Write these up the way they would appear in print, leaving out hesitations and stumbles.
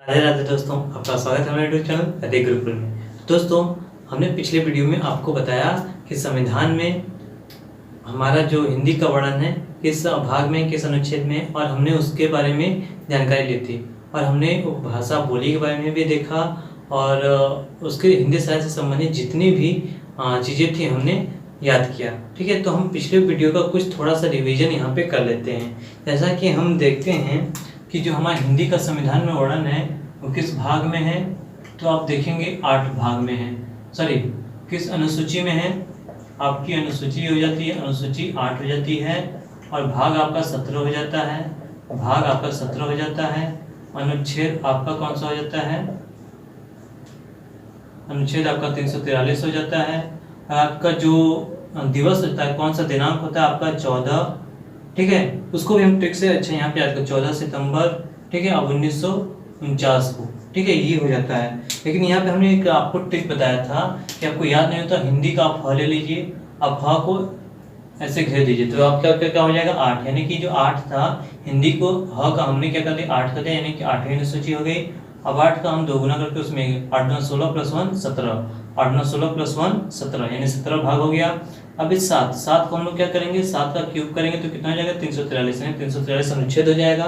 राधे राधे दोस्तों, आपका स्वागत है हमारे यूट्यूब चैनल अदे गुरुकुल में। दोस्तों, हमने पिछले वीडियो में आपको बताया कि संविधान में हमारा जो हिंदी का वर्णन है किस भाग में, किस अनुच्छेद में, और हमने उसके बारे में जानकारी ली थी। और हमने भाषा बोली के बारे में भी देखा और उसके हिंदी साहित्य से संबंधित जितनी भी चीज़ें थी हमने याद किया। ठीक है, तो हम पिछले वीडियो का कुछ थोड़ा सा रिवीजन यहाँ पे कर लेते हैं। जैसा कि हम देखते हैं कि जो हमारा हिंदी का संविधान में वर्णन है वो किस भाग में है, तो आप देखेंगे 8 भाग में है। सॉरी, किस अनुसूची में है, आपकी अनुसूची हो जाती है, अनुसूची 8 हो जाती है और भाग आपका 17 हो जाता है। भाग आपका 17 हो जाता है। अनुच्छेद आपका कौन सा हो जाता है, अनुच्छेद आपका 343 हो जाता है। आपका जो दिवस होता है, कौन सा दिनांक होता है आपका 14, ठीक है, उसको भी हम ट्रिक से अच्छा यहाँ पे याद कर 14 सितंबर, ठीक है, अब 1949 को, ठीक है, ये हो जाता है। लेकिन यहाँ पे हमने एक आपको ट्रिक बताया था कि आपको याद नहीं होता, हिंदी का आप ह ले लीजिए, आप ह को ऐसे घेर दीजिए तो आपका क्या हो जाएगा 8, यानी कि जो 8 था हिंदी को ह का हमने क्या कर दिया 8 कर दिया, यानी कि 8वीं अनुसूची हो गई। अब 8 का हम दोगुना करके उसमें 8 9 16 + 1 17, 8 9 16 + 1 17, यानी 17 भाग हो गया। अब इस 7 को हम लोग क्या करेंगे, 7 का क्यूब करेंगे तो कितना हो जाएगा 343, यानी 343 अनुच्छेद हो जाएगा।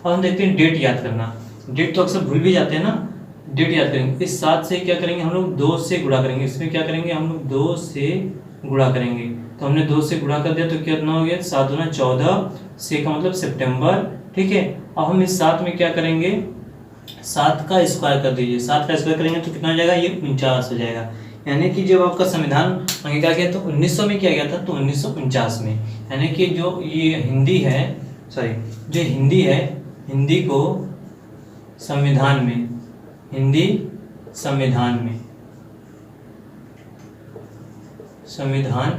और हम देखते हैं डेट याद करना, डेट तो अक्सर भूल भी जाते हैं ना, डेट याद करेंगे। इस 7 से क्या करेंगे हम लोग 2 से गुणा करेंगे, इसमें क्या करेंगे हम लोग 2 से गुणा करेंगे, तो हमने 2 से गुणा कर दिया तो कितना हो गया 7 दूना 14, से का मतलब सितंबर, ठीक है। अब हम इस 7 में क्या करेंगे 7 का स्क्वायर कर दीजिए, 7 का स्क्वायर करेंगे तो कितना हो जाएगा, ये 49 हो जाएगा। यानी कि जब आपका संविधान अंगीकार किया तो 1900 में किया गया था, तो 1949 में, यानी कि जो ये हिंदी है, सॉरी जो हिंदी है, हिंदी को संविधान में, हिंदी संविधान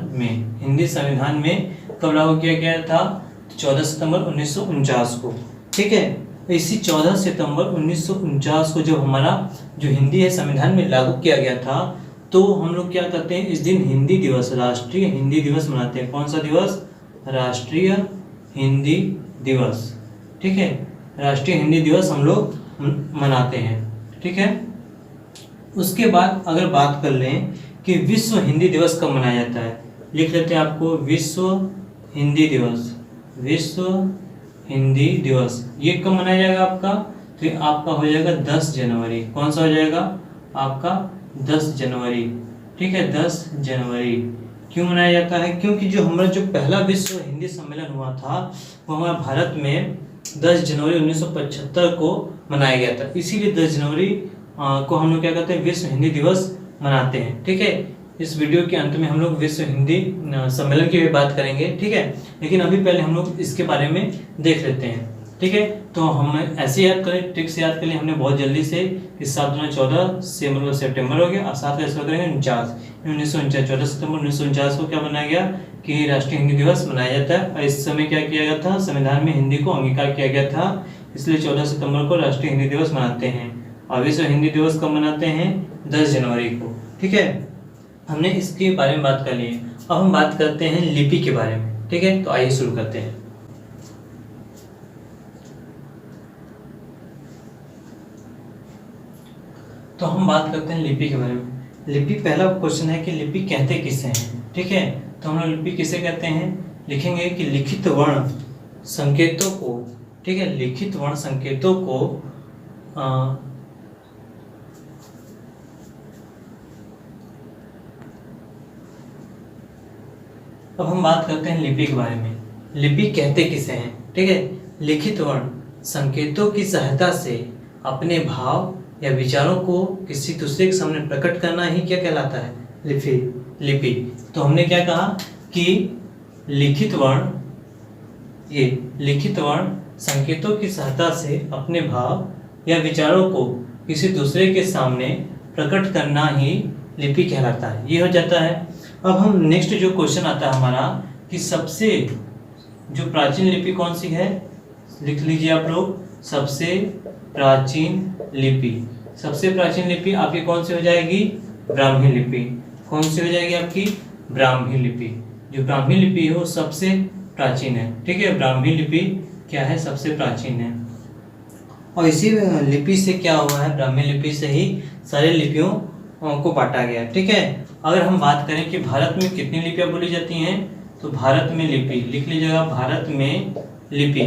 में, हिंदी संविधान में कब लागू किया गया था, 14 सितंबर 1949 को, ठीक है। इसी 14 सितंबर 1949 को जब हमारा जो हिंदी है संविधान में लागू किया गया था, तो हम लोग क्या करते हैं, इस दिन हिंदी दिवस, राष्ट्रीय हिंदी दिवस मनाते हैं। कौन सा दिवस, राष्ट्रीय हिंदी दिवस, ठीक है, राष्ट्रीय हिंदी दिवस हम लोग मनाते हैं, ठीक है। उसके बाद अगर बात कर लें कि विश्व हिंदी दिवस कब मनाया जाता है, लिख लेते हैं आपको, विश्व हिंदी दिवस, विश्व हिंदी दिवस ये कब मनाया जाएगा आपका, तो ये आपका हो जाएगा 10 जनवरी। कौन सा हो जाएगा आपका 10 जनवरी, ठीक है, 10 जनवरी। क्यों मनाया जाता है, क्योंकि जो हमारा जो पहला विश्व हिंदी सम्मेलन हुआ था वो हमारे भारत में 10 जनवरी 1975 को मनाया गया था, इसीलिए 10 जनवरी को हम लोग क्या करते हैं, विश्व हिंदी दिवस मनाते हैं, ठीक है। इस वीडियो के अंत में हम लोग विश्व हिंदी सम्मेलन की भी बात करेंगे, ठीक है, लेकिन अभी पहले हम लोग इसके बारे में देख लेते हैं, ठीक है। तो हम ऐसे याद करें, ट्रिक से याद कर लिए हमने बहुत जल्दी से, इस 7 दूना 14 से मतलब सितंबर हो गया, और 7 का स्क्वायर करेंगे 49, 1949, 14 सितंबर 1949 को क्या बनाया गया कि राष्ट्रीय हिंदी दिवस मनाया जाता है। और इस समय क्या किया गया था, संविधान में हिंदी को अंगीकार किया गया था, इसलिए 14 सितंबर को राष्ट्रीय हिंदी दिवस मनाते हैं। और विश्व हिंदी दिवस कब मनाते हैं, 10 जनवरी को, ठीक है। हमने इसके बारे में बात कर ली है। अब हम बात करते हैं लिपि के बारे में, ठीक है, तो आइए शुरू करते हैं। तो हम बात करते हैं लिपि के बारे में। लिपि, पहला क्वेश्चन है कि लिपि कहते किसे हैं, ठीक है। तो हम लोग लिपि किसे कहते हैं, लिखेंगे कि लिखित वर्ण संकेतों को, ठीक है, लिखित वर्ण संकेतों को अब हम बात करते हैं लिपि के बारे में। लिपि कहते किसे हैं, ठीक है, लिखित वर्ण संकेतों की सहायता से अपने भाव या विचारों को किसी दूसरे के सामने प्रकट करना ही क्या कहलाता है, लिपि। तो हमने क्या कहा कि लिखित वर्ण, ये लिखित वर्ण संकेतों की सहायता से अपने भाव या विचारों को किसी दूसरे के सामने प्रकट करना ही लिपि कहलाता है, ये हो जाता है। अब हम नेक्स्ट जो क्वेश्चन आता है हमारा कि सबसे जो प्राचीन लिपि कौन सी है, लिख लीजिए आप लोग, सबसे प्राचीन लिपि। सबसे प्राचीन लिपि आपकी कौन सी हो जाएगी, ब्राह्मी लिपि। कौन सी हो जाएगी आपकी, ब्राह्मी लिपि। जो ब्राह्मी लिपि है वो सबसे प्राचीन है, ठीक है, ब्राह्मी लिपि क्या है, सबसे प्राचीन है। और इसी लिपि से क्या हुआ है, ब्राह्मी लिपि से ही सारे लिपियों को बांटा गया। ठीक है, अगर हम बात करें कि भारत में कितनी लिपियां बोली जाती हैं, तो भारत में लिपि लिख लीजिएगा, भारत में लिपि,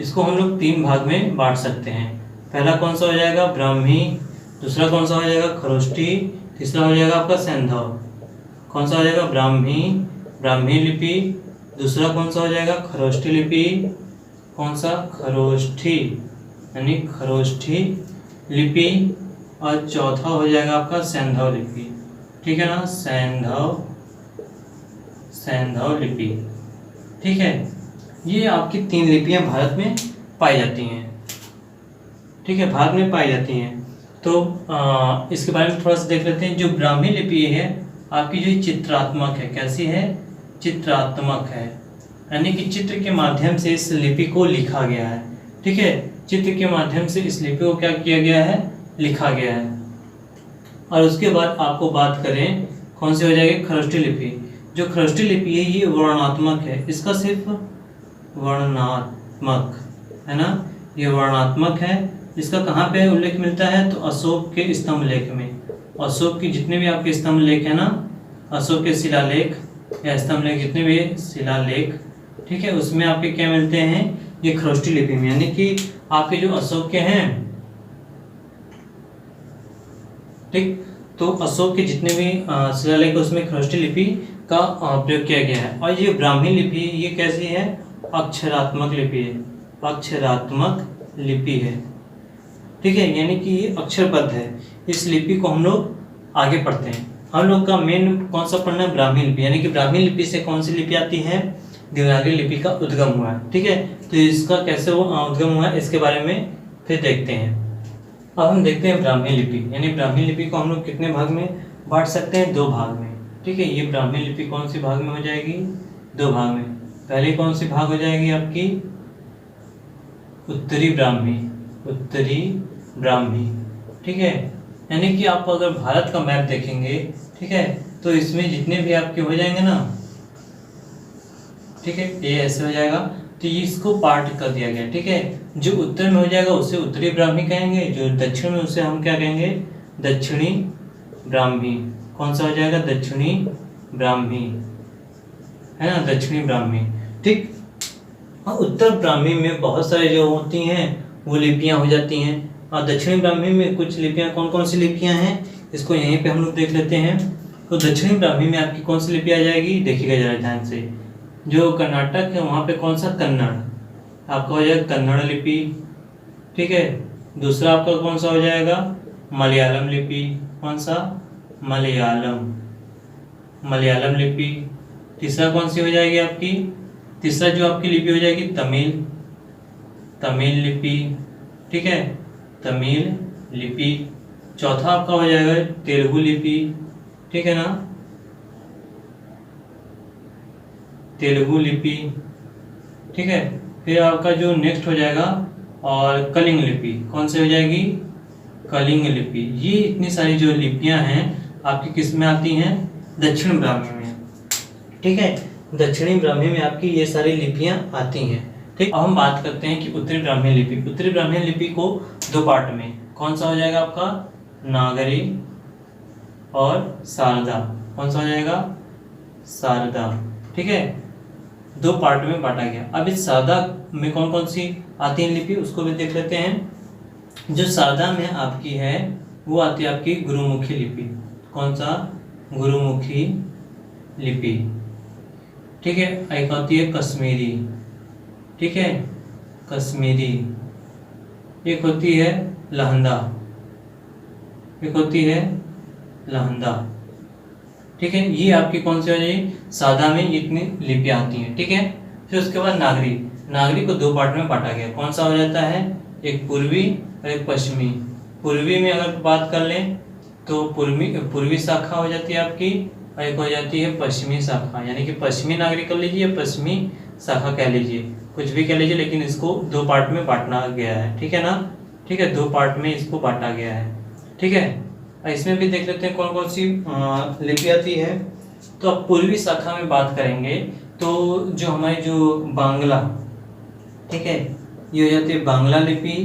इसको हम लोग 3 भाग में बांट सकते हैं। पहला कौन सा हो जाएगा, ब्राह्मी, दूसरा कौन सा हो जाएगा, खरोष्टी, तीसरा हो जाएगा आपका सैंधव। कौन सा हो जाएगा, ब्राह्मी लिपि, दूसरा कौन सा हो जाएगा, खरोष्टी लिपि, कौन सा, खरोष्ठी यानी खरोष्ठी लिपि, और चौथा हो जाएगा आपका सैंधव लिपि। ठीक है ना, सैंधव लिपि। ठीक है, ये आपकी 3 लिपियां भारत में पाई जाती हैं। ठीक है, भारत में पाई जाती हैं। तो इसके बारे में थोड़ा सा देख लेते हैं। जो ब्राह्मी लिपि है आपकी, जो चित्रात्मक है, कैसी है, चित्रात्मक है, यानी कि चित्र के माध्यम से इस लिपि को लिखा गया है। ठीक है, चित्र के माध्यम से इस लिपि को क्या किया गया है, लिखा गया है। और उसके बाद आपको बात करें कौन सी हो जाएगी, खरोष्टी लिपि। जो खरोष्टी लिपि है ये वर्णात्मक है, इसका सिर्फ वर्णात्मक है ना, ये वर्णात्मक है। इसका कहाँ पे उल्लेख मिलता है, तो अशोक के स्तंभ लेख में। अशोक की जितने भी आपके स्तंभ लेख है ना, अशोक के शिलालेख या स्तंभ लेख, जितने भी शिलालेख, ठीक है, उसमें आपके क्या मिलते हैं, ये खरोष्टी लिपि में, यानी कि आपके जो अशोक के हैं, ठीक, तो अशोक के जितने भी शिलालेख उसमें खरोष्टी लिपि का प्रयोग किया गया है। और ये ब्राह्मी लिपि ये कैसी है, अक्षरात्मक लिपि है, अक्षरात्मक लिपि है। ठीक है, यानी कि ये अक्षरबद्ध है। इस लिपि को हम लोग आगे पढ़ते हैं। हम लोग का मेन कौन सा पढ़ना है, ब्राह्मी लिपि, यानी कि ब्राह्मी लिपि से कौन सी लिपि आती है, देवनागरी लिपि का उद्गम हुआ है। ठीक है, तो इसका कैसे वो उद्गम हुआ है इसके बारे में फिर देखते हैं। अब हम देखते हैं ब्राह्मी लिपि, यानी ब्राह्मी लिपि को हम लोग कितने भाग में बांट सकते हैं, 2 भाग में। ठीक है, ये ब्राह्मी लिपि कौन सी भाग में हो जाएगी, 2 भाग में। पहले कौन सी भाग हो जाएगी आपकी, उत्तरी ब्राह्मी, उत्तरी ब्राह्मी। ठीक है, यानी कि आप अगर भारत का मैप देखेंगे, ठीक है, तो इसमें जितने भी आपके हो जाएंगे ना, ठीक है, ये ऐसे हो जाएगा, तो इसको पार्ट कर दिया गया। ठीक है, जो उत्तर में हो जाएगा उसे उत्तरी ब्राह्मी कहेंगे, जो दक्षिण में उसे हम क्या कहेंगे, दक्षिणी ब्राह्मी। कौन सा हो जाएगा, दक्षिणी ब्राह्मी, है ना, दक्षिणी ब्राह्मी। ठीक, और उत्तर ब्राह्मी में बहुत सारे जो होती हैं वो लिपियां हो जाती हैं, और दक्षिणी ब्राह्मी में कुछ लिपियां, कौन कौन सी लिपियां हैं इसको यहीं पे हम लोग देख लेते हैं। तो दक्षिणी ब्राह्मी में आपकी कौन सी लिपि आ जाएगी, देखिएगा जरा ध्यान से। जो कर्नाटक है वहाँ पे कौन सा, कन्नड़, आपका हो जाएगा कन्नड़ लिपि। ठीक है, दूसरा आपका कौन सा हो जाएगा, मलयालम लिपि। कौन सा, मलयालम लिपि। तीसरा कौन सी हो जाएगी आपकी, तीसरा जो आपकी लिपि हो जाएगी तमिल लिपि। ठीक है, तमिल लिपि। चौथा आपका हो जाएगा तेलुगु लिपि। ठीक है ना, तेलुगु लिपि। ठीक है, फिर आपका जो नेक्स्ट हो जाएगा और कलिंग लिपि। कौन सी हो जाएगी, कलिंग लिपि। ये इतनी सारी जो लिपियां हैं आपकी किस में आती हैं, दक्षिण ब्राह्मी में। ठीक है, दक्षिणी ब्राह्मी में आपकी ये सारी लिपियां आती हैं। ठीक, अब हम बात करते हैं कि उत्तरी ब्राह्मी लिपि। उत्तरी ब्राह्मी लिपि को 2 पार्ट में, कौन सा हो जाएगा आपका, नागरी और शारदा। कौन सा हो जाएगा, शारदा। ठीक है, 2 पार्ट में बांटा गया। अब इस शारदा में कौन कौन सी आती है लिपि उसको भी देख लेते हैं। जो शारदा में आपकी है वो आती है आपकी गुरुमुखी लिपि। कौन सा, गुरुमुखी लिपि। ठीक है, एक आती है कश्मीरी। ठीक है, कश्मीरी। एक होती है लहंदा, एक होती है लहंदा। ठीक है, ये आपकी कौन सी हो जाएगी, सादा में इतनी लिपियां आती हैं। ठीक है, फिर उसके बाद नागरी। नागरी को 2 पार्ट में बांटा गया। कौन सा हो जाता है, एक पूर्वी और एक पश्चिमी। पूर्वी में अगर बात कर लें तो पूर्वी शाखा हो जाती है आपकी, और एक हो जाती है पश्चिमी शाखा, यानी कि पश्चिमी नागरी कर लीजिए, पश्चिमी शाखा कह लीजिए, कुछ भी कह लीजिए, लेकिन इसको 2 पार्ट में बांटना गया है। ठीक है ना, ठीक है, 2 पार्ट में इसको बांटा गया है। ठीक है, इसमें भी देख लेते हैं कौन कौन सी लिपि आती है। तो अब पूर्वी शाखा में बात करेंगे तो जो हमारी जो बांग्ला, ठीक है, ये हो जाती है बांग्ला लिपि।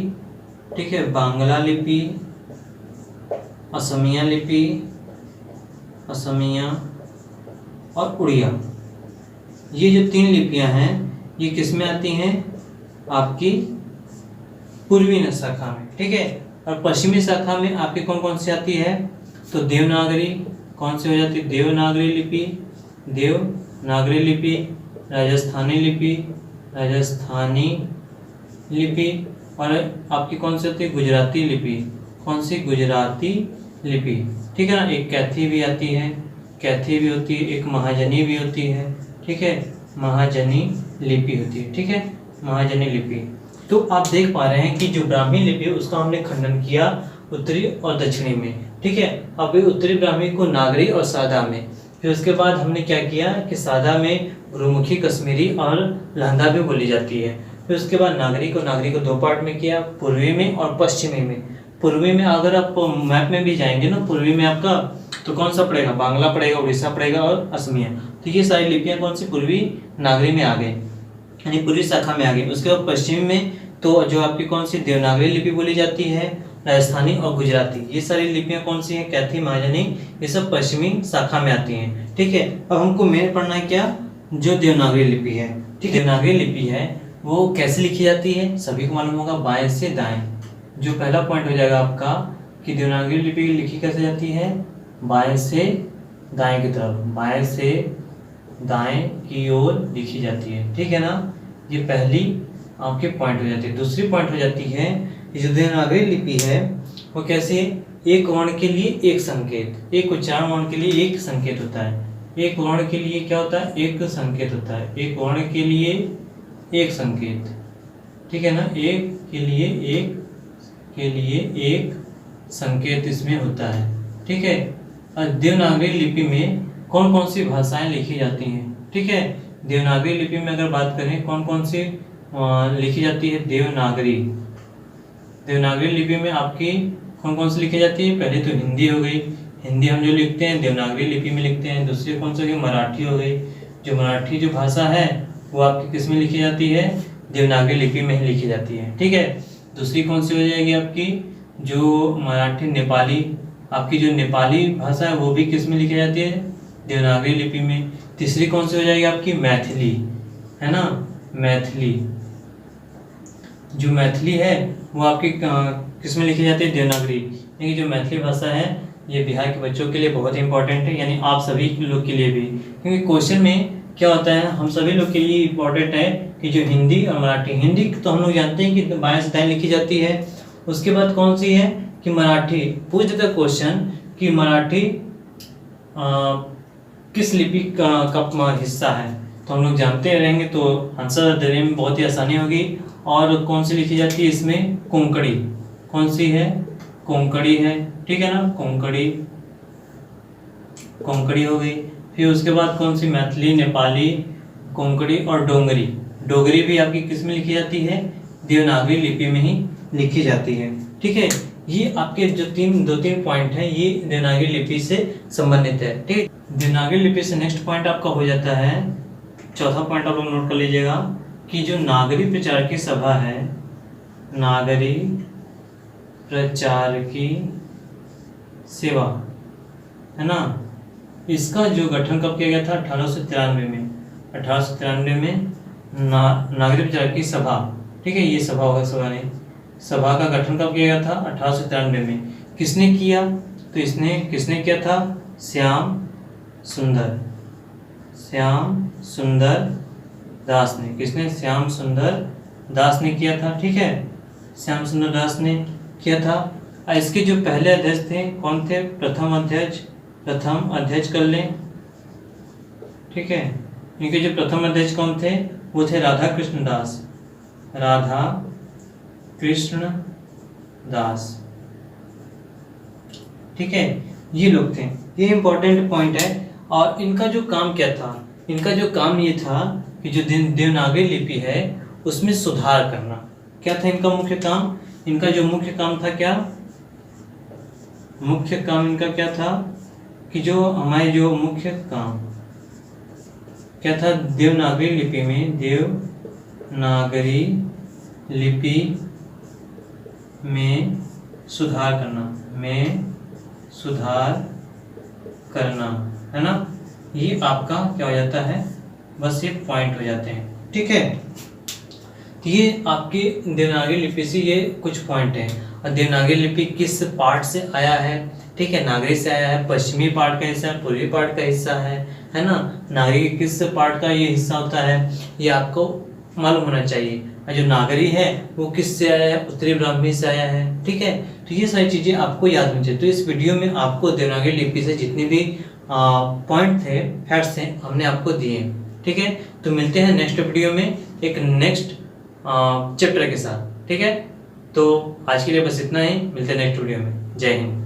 ठीक है, बांग्ला लिपि, असमिया लिपि, असमिया और उड़िया। ये जो 3 लिपियां हैं ये किस में आती हैं? आपकी पूर्वी शाखा में, ठीक है। और पश्चिमी शाखा में आपकी कौन कौन सी आती है? तो देवनागरी, कौन सी हो जाती है? देवनागरी लिपि, देवनागरी लिपि, राजस्थानी लिपि, राजस्थानी लिपि, और आपकी कौन सी होती है? गुजराती लिपि। कौन सी? गुजराती लिपि, ठीक है ना। एक कैथी भी आती है, कैथी भी होती है, एक महाजनी भी होती है, ठीक है, महाजनी लिपि होती है, ठीक है, महाजनी लिपि। तो आप देख पा रहे हैं कि जो ब्राह्मी लिपि है उसका हमने खंडन किया उत्तरी और दक्षिणी में, ठीक है। अब उत्तरी ब्राह्मी को नागरी और सादा में, फिर उसके बाद हमने क्या किया कि सादा में गुरुमुखी, कश्मीरी और लहंदा भी बोली जाती है। फिर उसके बाद नागरी को 2 पार्ट में किया, पूर्वी में और पश्चिमी में। पूर्वी में अगर आप मैप में भी जाएंगे ना, पूर्वी में आपका तो कौन सा पड़ेगा? बांग्ला पड़ेगा, उड़ीसा पड़ेगा और असमिया। तो ये सारी लिपियां कौन सी? पूर्वी नागरी में आ गए, यानी पूर्वी शाखा में आ गई। उसके बाद पश्चिमी में तो जो आपकी कौन सी? देवनागरी लिपि बोली जाती है, राजस्थानी और गुजराती। ये सारी लिपियां कौन सी हैं? कैथी, महाजनी, ये सब पश्चिमी शाखा में आती हैं, ठीक है। अब हमको मेन पढ़ना है क्या? जो देवनागरी लिपि है, ठीक है। देवनागरी लिपि है वो कैसे लिखी जाती है? सभी को मालूम होगा, बाएं से दाएं। जो पहला पॉइंट हो जाएगा आपका कि देवनागरी लिपि लिखी कैसे जाती है? बाएं से दाएं की तरफ, बाएं से दाएं की ओर लिखी जाती है, ठीक है ना। ये पहली आपके पॉइंट हो जाती है। दूसरी पॉइंट हो जाती है कि जो देवनागरी लिपि है वो कैसे? एक वर्ण के लिए एक संकेत, एक उच्चारण वर्ण के लिए एक संकेत होता है। एक वर्ण के लिए क्या होता है? एक संकेत होता है। एक वर्ण के लिए एक संकेत, ठीक है ना। एक के लिए एक संकेत इसमें होता है, ठीक है। और देवनागरी लिपि में कौन कौन सी भाषाएं लिखी जाती हैं, ठीक है। देवनागरी लिपि में अगर बात करें कौन कौन सी लिखी जाती है? देवनागरी लिपि में आपकी कौन कौन सी लिखी जाती है? पहले तो हिंदी हो गई, हिंदी हम जो लिखते हैं देवनागरी लिपि में लिखते हैं। दूसरी कौन सी हो गई? मराठी हो गई। जो मराठी जो भाषा है वो आपकी किस में लिखी जाती है? देवनागरी लिपि में ही लिखी जाती है, ठीक है। दूसरी कौन सी हो जाएगी आपकी? जो मराठी, नेपाली, आपकी जो नेपाली भाषा है वो भी किस में लिखी जाती है? देवनागरी लिपि में। तीसरी कौन सी हो जाएगी आपकी? मैथिली, है ना, मैथिली। जो मैथिली है वो आपकी किस में लिखी जाती है? देवनागरी। यानी जो मैथिली भाषा है ये बिहार के बच्चों के लिए बहुत इंपॉर्टेंट है, यानी आप सभी लोग के लिए भी, क्योंकि क्वेश्चन में क्या होता है हम सभी लोग के लिए इम्पोर्टेंट है कि जो हिंदी और मराठी, हिंदी तो हम लोग जानते हैं कि बाएं से दाएं लिखी जाती है। उसके बाद कौन सी है कि मराठी। पूछ देता क्वेश्चन कि मराठी किस लिपि का हिस्सा है, तो हम लोग जानते रहेंगे तो आंसर देने में बहुत ही आसानी होगी। और कौन सी लिखी जाती है इसमें? कोंकणी। कौन सी है? कोंकणी है, ठीक है ना, कोंकणी, कोंकणी हो गई। फिर उसके बाद कौन सी? मैथिली, नेपाली, कोंकणी और डोगरी। डोगरी भी आपकी किस में लिखी जाती है? देवनागरी लिपि में ही लिखी जाती है, ठीक है। ये आपके जो दो तीन पॉइंट हैं ये देवनागरी लिपि से संबंधित है, ठीक है। देवनागरी लिपि से नेक्स्ट पॉइंट आपका हो जाता है, चौथा पॉइंट आप लोग नोट कर लीजिएगा कि जो नागरी प्रचार की सभा है, नागरी प्रचार की सेवा, है ना, इसका जो गठन कब किया गया था? 1893 में। 1893 में नागरिक प्रचार की सभा, ठीक है, ये सभा होगा, सभा नहीं, सभा का गठन कब किया गया था? 1893 में। किसने किया? तो इसने किसने किया था? श्याम सुंदर दास ने। किसने? श्याम सुंदर दास ने किया था, ठीक है, श्याम सुंदर दास ने किया था। इसके जो पहले अध्यक्ष थे कौन थे? प्रथम अध्यक्ष कर लें, ठीक है। इनके जो प्रथम अध्यक्ष कौन थे? वो थे राधा कृष्ण दास, ठीक है, ये लोग थे। ये इंपॉर्टेंट पॉइंट है। और इनका जो काम क्या था? इनका जो काम ये था कि जो देवनागरी लिपि है उसमें सुधार करना। क्या था इनका मुख्य काम? इनका जो मुख्य काम था क्या? मुख्य काम इनका क्या था कि जो हमारे जो मुख्य काम क्या था? देवनागरी लिपि में, देवनागरी लिपि में सुधार करना, में सुधार करना, है ना। ये आपका क्या हो जाता है, बस ये पॉइंट हो जाते हैं, ठीक है। तो ये आपकी देवनागरी लिपि से ये कुछ पॉइंट हैं। और देवनागरी लिपि किस पार्ट से आया है, ठीक है, नागरी से आया है, पश्चिमी पार्ट का हिस्सा है, पूर्वी पार्ट का हिस्सा है ना। नागरी किस पार्ट का ये हिस्सा होता है, ये आपको मालूम होना चाहिए। और जो नागरी है वो किस से आया है, उत्तरी ब्राह्मी से आया है, ठीक है। तो ये सारी चीज़ें आपको याद होनी चाहिए। तो इस वीडियो में आपको देवनागरी लिपि से जितने भी पॉइंट थे, फैक्ट्स हैं, हमने आपको दिए, ठीक है। तो मिलते हैं नेक्स्ट वीडियो में एक नेक्स्ट चैप्टर के साथ, ठीक है। तो आज के लिए बस इतना ही, मिलते हैं नेक्स्ट वीडियो में। जय हिंद।